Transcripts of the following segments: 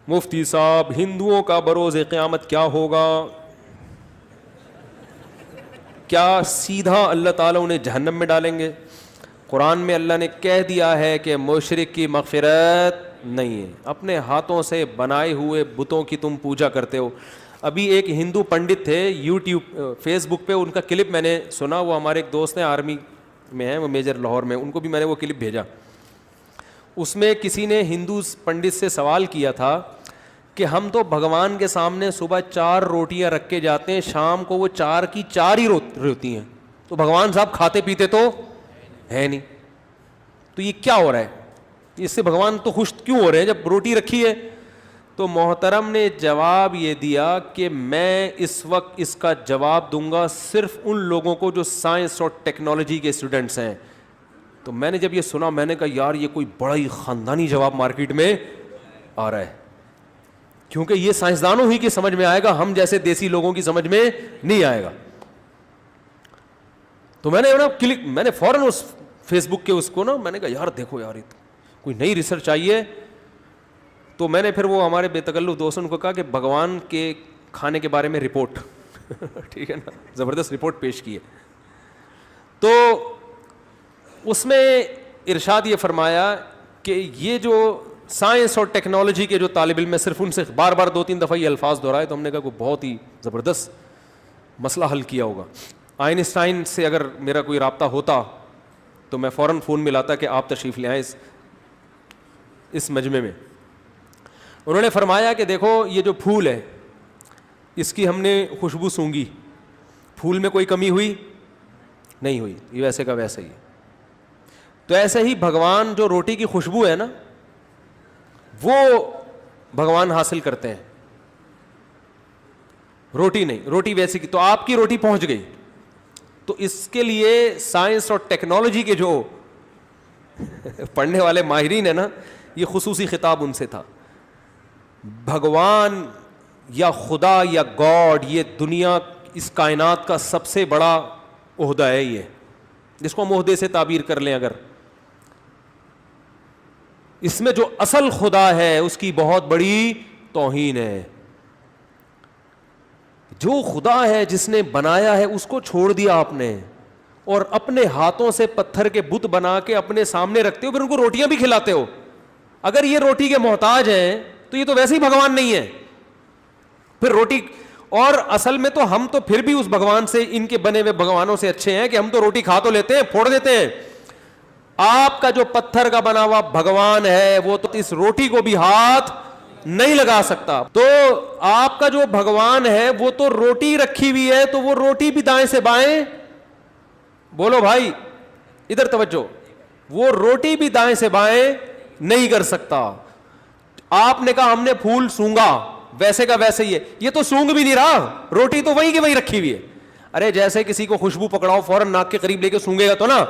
مفتی صاحب ہندوؤں کا بروز قیامت کیا ہوگا؟ کیا سیدھا اللہ تعالیٰ انہیں جہنم میں ڈالیں گے؟ قرآن میں اللہ نے کہہ دیا ہے کہ مشرک کی مغفرت نہیں ہے. اپنے ہاتھوں سے بنائے ہوئے بتوں کی تم پوجا کرتے ہو. ابھی ایک ہندو پنڈت تھے یوٹیوب فیس بک پہ, ان کا کلپ میں نے سنا. وہ ہمارے ایک دوست ہیں آرمی میں ہیں, وہ میجر لاہور میں, ان کو بھی میں نے وہ کلپ بھیجا. اس میں کسی نے ہندو پنڈت سے سوال کیا تھا کہ ہم تو بھگوان کے سامنے صبح 4 روٹیاں رکھ کے جاتے ہیں, شام کو وہ 4 کی 4 ہی روتی ہیں, تو بھگوان صاحب کھاتے پیتے تو ہے نہیں, تو یہ کیا ہو رہا ہے؟ اس سے بھگوان تو خوش کیوں ہو رہے ہیں جب روٹی رکھی ہے؟ تو محترم نے جواب یہ دیا کہ میں اس وقت اس کا جواب دوں گا صرف ان لوگوں کو جو سائنس اور ٹیکنالوجی کے اسٹوڈنٹس ہیں. تو میں نے جب یہ سنا میں نے کہا یار یہ کوئی بڑا ہی خاندانی جواب مارکیٹ میں آ رہا ہے, کیونکہ یہ سائنسدانوں ہی کی سمجھ میں آئے گا, ہم جیسے دیسی لوگوں کی سمجھ میں نہیں آئے گا. تو میں نے فوراً اس فیس بک کے اس کو میں نے کہا یار دیکھو یار کوئی نئی ریسرچ آئی ہے. تو میں نے پھر وہ ہمارے بے تکلف دوستوں کو کہا کہ بھگوان کے کھانے کے بارے میں رپورٹ ٹھیک ہے نا, زبردست رپورٹ پیش کی ہے. تو اس میں ارشاد یہ فرمایا کہ یہ جو سائنس اور ٹیکنالوجی کے جو طالب علم ہے, صرف ان سے بار بار 2-3 دفعہ یہ الفاظ دہرائے, تو ہم نے کہا کوئی بہت ہی زبردست مسئلہ حل کیا ہوگا. آئنسٹائن سے اگر میرا کوئی رابطہ ہوتا تو میں فوراً فون ملاتا کہ آپ تشریف لے آئیں اس مجمع میں. انہوں نے فرمایا کہ دیکھو یہ جو پھول ہے اس کی ہم نے خوشبو سونگھی, پھول میں کوئی کمی ہوئی نہیں ہوئی, یہ ویسے کا ویسے ہی. تو ایسے ہی بھگوان جو روٹی کی خوشبو ہے نا وہ بھگوان حاصل کرتے ہیں, روٹی نہیں, روٹی ویسی کی. تو آپ کی روٹی پہنچ گئی, تو اس کے لیے سائنس اور ٹیکنالوجی کے جو پڑھنے والے ماہرین ہیں نا, یہ خصوصی خطاب ان سے تھا. بھگوان یا خدا یا گاڈ, یہ دنیا اس کائنات کا سب سے بڑا عہدہ ہے, یہ جس کو ہم عہدے سے تعبیر کر لیں اگر, اس میں جو اصل خدا ہے اس کی بہت بڑی توہین ہے. جو خدا ہے جس نے بنایا ہے اس کو چھوڑ دیا آپ نے, اور اپنے ہاتھوں سے پتھر کے بت بنا کے اپنے سامنے رکھتے ہو, پھر ان کو روٹیاں بھی کھلاتے ہو. اگر یہ روٹی کے محتاج ہیں تو یہ تو ویسے ہی بھگوان نہیں ہے. پھر روٹی, اور اصل میں تو ہم تو پھر بھی اس بھگوان سے, ان کے بنے ہوئے بھگوانوں سے اچھے ہیں کہ ہم تو روٹی کھا تو لیتے ہیں, پھوڑ دیتے ہیں. آپ کا جو پتھر کا بنا ہوا بھگوان ہے وہ تو اس روٹی کو بھی ہاتھ نہیں لگا سکتا. تو آپ کا جو بھگوان ہے وہ تو روٹی رکھی ہوئی ہے, تو وہ روٹی بھی دائیں سے بائیں, بولو بھائی ادھر توجہ, وہ روٹی بھی دائیں سے بائیں نہیں کر سکتا. آپ نے کہا ہم نے پھول سونگا, ویسے کا ویسے ہی ہے, یہ تو سونگ بھی نہیں رہا, روٹی تو وہیں کی وہیں رکھی ہوئی ہے. ارے جیسے کسی کو خوشبو پکڑاؤ فوراً ناک کے قریب لے کے سونگے گا تو نا.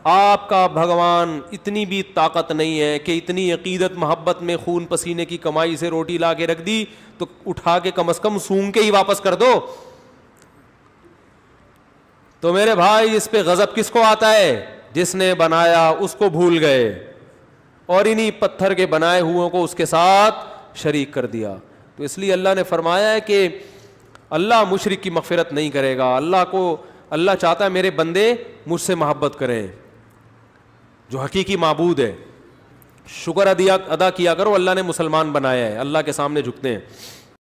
آپ کا بھگوان اتنی بھی طاقت نہیں ہے کہ اتنی عقیدت محبت میں خون پسینے کی کمائی سے روٹی لا کے رکھ دی تو اٹھا کے کم از کم سونگ کے ہی واپس کر دو. تو میرے بھائی اس پہ غضب کس کو آتا ہے؟ جس نے بنایا اس کو بھول گئے اور انہی پتھر کے بنائے ہوئوں کو اس کے ساتھ شریک کر دیا. تو اس لیے اللہ نے فرمایا ہے کہ اللہ مشرک کی مغفرت نہیں کرے گا. اللہ چاہتا ہے میرے بندے مجھ سے محبت کریں, جو حقیقی معبود ہے. شکر ادا کیا کرو, اللہ نے مسلمان بنایا ہے, اللہ کے سامنے جھکتے ہیں.